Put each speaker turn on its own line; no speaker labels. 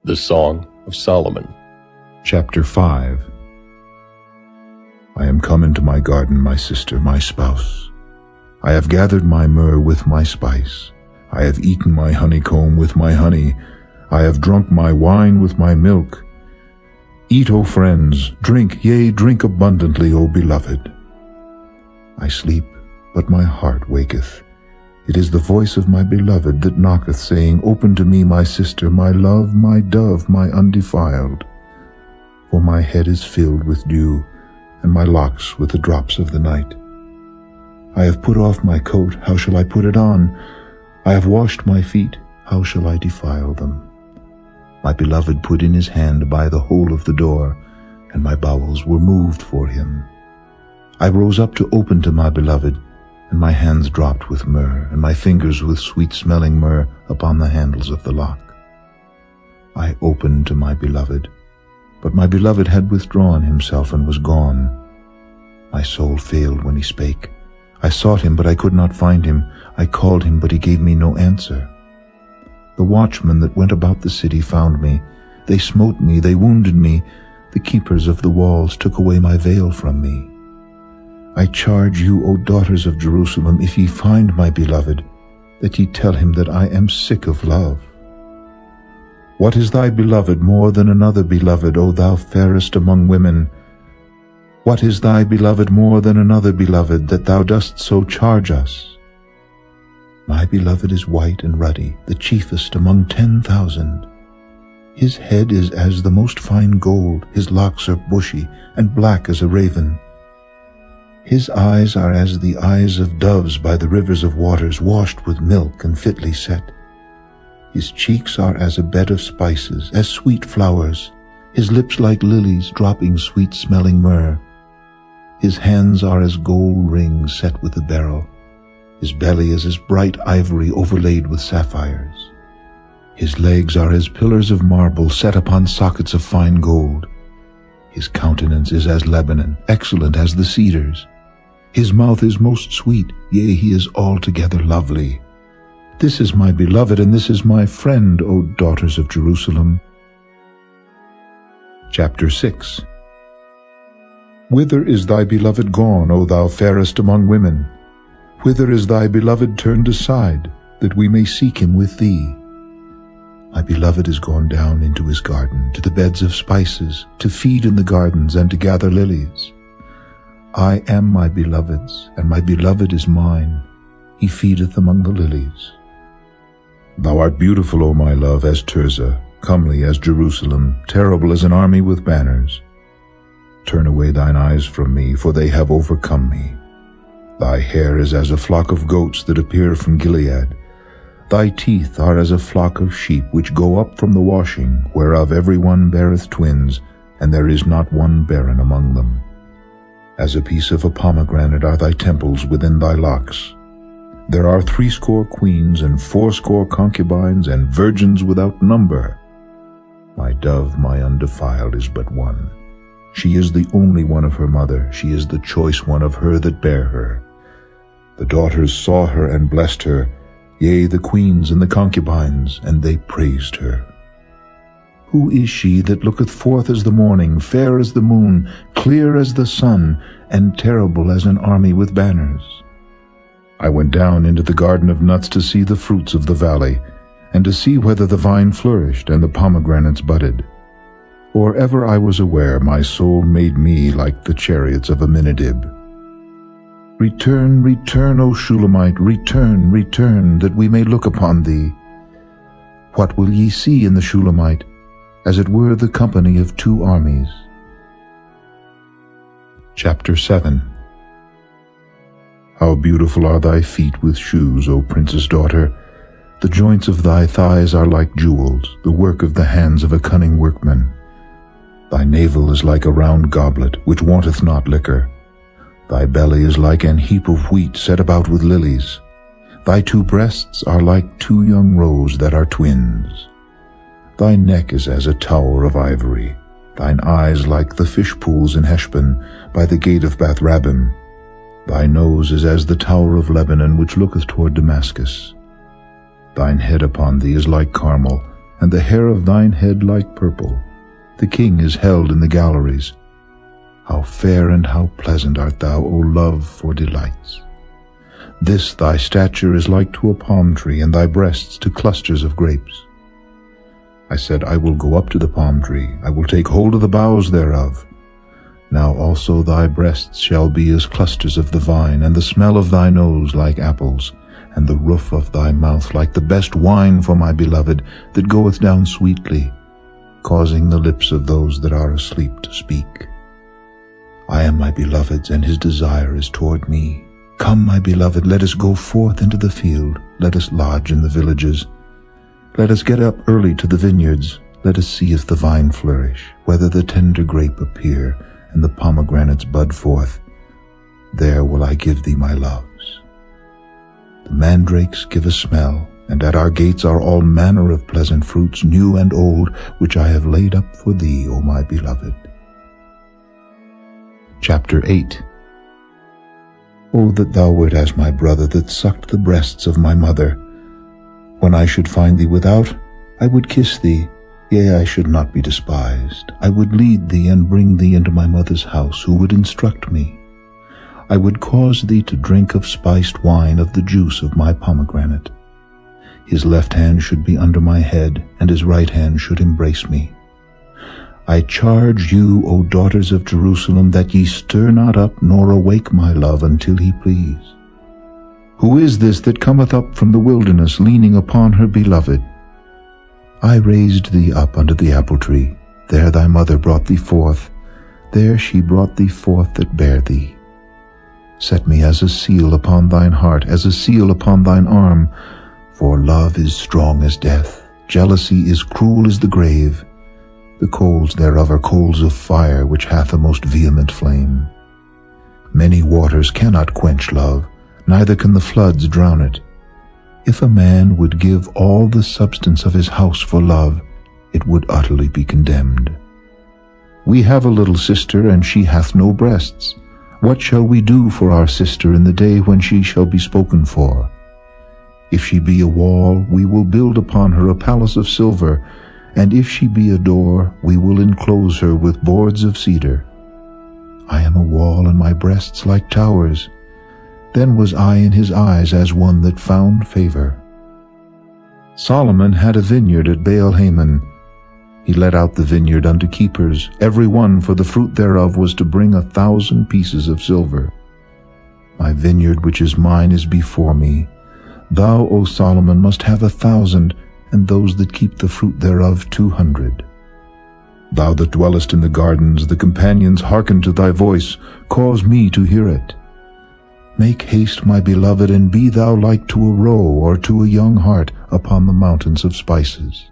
The Song of Solomon.
Chapter 5. I am come into my garden, my sister, my spouse. I have gathered my myrrh with my spice. I have eaten my honeycomb with my honey. I have drunk my wine with my milk. Eat, O friends, drink, yea, drink abundantly, O beloved. I sleep, but my heart waketh. It is the voice of my beloved that knocketh, saying, Open to me, my sister, my love, my dove, my undefiled. For my head is filled with dew, and my locks with the drops of the night. I have put off my coat, how shall I put it on? I have washed my feet, how shall I defile them? My beloved put in his hand by the hole of the door, and my bowels were moved for him. I rose up to open to my beloved, and my hands dropped with myrrh, and my fingers with sweet-smelling myrrh upon the handles of the lock. I opened to my beloved, but my beloved had withdrawn himself and was gone. My soul failed when he spake. I sought him, but I could not find him. I called him, but he gave me no answer. The watchmen that went about the city found me. They smote me, they wounded me. The keepers of the walls took away my veil from me. I charge you, O daughters of Jerusalem, if ye find my beloved, that ye tell him that I am sick of love. What is thy beloved more than another beloved, O thou fairest among women? What is thy beloved more than another beloved, that thou dost so charge us? My beloved is white and ruddy, the chiefest among 10,000. His head is as the most fine gold, his locks are bushy and black as a raven. His eyes are as the eyes of doves by the rivers of waters, washed with milk and fitly set. His cheeks are as a bed of spices, as sweet flowers, his lips like lilies, dropping sweet-smelling myrrh. His hands are as gold rings set with a beryl. His belly is as bright ivory overlaid with sapphires. His legs are as pillars of marble set upon sockets of fine gold. His countenance is as Lebanon, excellent as the cedars. His mouth is most sweet, yea, he is altogether lovely. This is my beloved, and this is my friend, O daughters of Jerusalem. Chapter 6. Whither is thy beloved gone, O thou fairest among women? Whither is thy beloved turned aside, that we may seek him with thee? My beloved is gone down into his garden, to the beds of spices, to feed in the gardens, and to gather lilies. I am my beloved's, and my beloved is mine. He feedeth among the lilies. Thou art beautiful, O my love, as Tirzah, comely as Jerusalem, terrible as an army with banners. Turn away thine eyes from me, for they have overcome me. Thy hair is as a flock of goats that appear from Gilead. Thy teeth are as a flock of sheep which go up from the washing, whereof every one beareth twins, and there is not one barren among them. As a piece of a pomegranate are thy temples within thy locks. There are 80 queens and 80 concubines, and virgins without number. My dove, my undefiled, is but one. She is the only one of her mother. She is the choice one of her that bare her. The daughters saw her and blessed her, yea, the queens and the concubines, and they praised her. Who is she that looketh forth as the morning, fair as the moon, clear as the sun, and terrible as an army with banners? I went down into the garden of nuts to see the fruits of the valley, and to see whether the vine flourished and the pomegranates budded. Or ever I was aware, my soul made me like the chariots of Aminadab. Return, return, O Shulamite, return, return, that we may look upon thee. What will ye see in the Shulamite? As it were the company of 2 armies. Chapter 7. How beautiful are thy feet with shoes, O princess daughter! The joints of thy thighs are like jewels, the work of the hands of a cunning workman. Thy navel is like a round goblet, which wanteth not liquor. Thy belly is like an heap of wheat set about with lilies. Thy 2 breasts are like 2 young roes that are twins. Thy neck is as a tower of ivory, thine eyes like the fish pools in Heshbon, by the gate of Bath-rabbim. Thy nose is as the tower of Lebanon, which looketh toward Damascus. Thine head upon thee is like Carmel, and the hair of thine head like purple. The king is held in the galleries. How fair and how pleasant art thou, O love, for delights! This thy stature is like to a palm tree, and thy breasts to clusters of grapes. I said, I will go up to the palm tree, I will take hold of the boughs thereof. Now also thy breasts shall be as clusters of the vine, and the smell of thy nose like apples, and the roof of thy mouth like the best wine for my beloved, that goeth down sweetly, causing the lips of those that are asleep to speak. I am my beloved's, and his desire is toward me. Come, my beloved, let us go forth into the field, let us lodge in the villages. Let us get up early to the vineyards, let us see if the vine flourish, whether the tender grape appear, and the pomegranates bud forth. There will I give thee my loves. The mandrakes give a smell, and at our gates are all manner of pleasant fruits, new and old, which I have laid up for thee, O my beloved. Chapter 8. O that thou wert as my brother that sucked the breasts of my mother! When I should find thee without, I would kiss thee, yea, I should not be despised. I would lead thee and bring thee into my mother's house, who would instruct me. I would cause thee to drink of spiced wine of the juice of my pomegranate. His left hand should be under my head, and his right hand should embrace me. I charge you, O daughters of Jerusalem, that ye stir not up nor awake my love until he please. Who is this that cometh up from the wilderness, leaning upon her beloved? I raised thee up under the apple tree. There thy mother brought thee forth. There she brought thee forth that bare thee. Set me as a seal upon thine heart, as a seal upon thine arm. For love is strong as death, jealousy is cruel as the grave. The coals thereof are coals of fire, which hath a most vehement flame. Many waters cannot quench love, neither can the floods drown it. If a man would give all the substance of his house for love, it would utterly be condemned. We have a little sister, and she hath no breasts. What shall we do for our sister in the day when she shall be spoken for? If she be a wall, we will build upon her a palace of silver, and if she be a door, we will enclose her with boards of cedar. I am a wall, and my breasts like towers. Then was I in his eyes as one that found favor. Solomon had a vineyard at Baal-Hamon. He let out the vineyard unto keepers. Every one for the fruit thereof was to bring 1,000 pieces of silver. My vineyard which is mine is before me. Thou, O Solomon, must have 1,000, and those that keep the fruit thereof 200. Thou that dwellest in the gardens, the companions hearken to thy voice. Cause me to hear it. Make haste, my beloved, and be thou like to a roe or to a young hart upon the mountains of spices.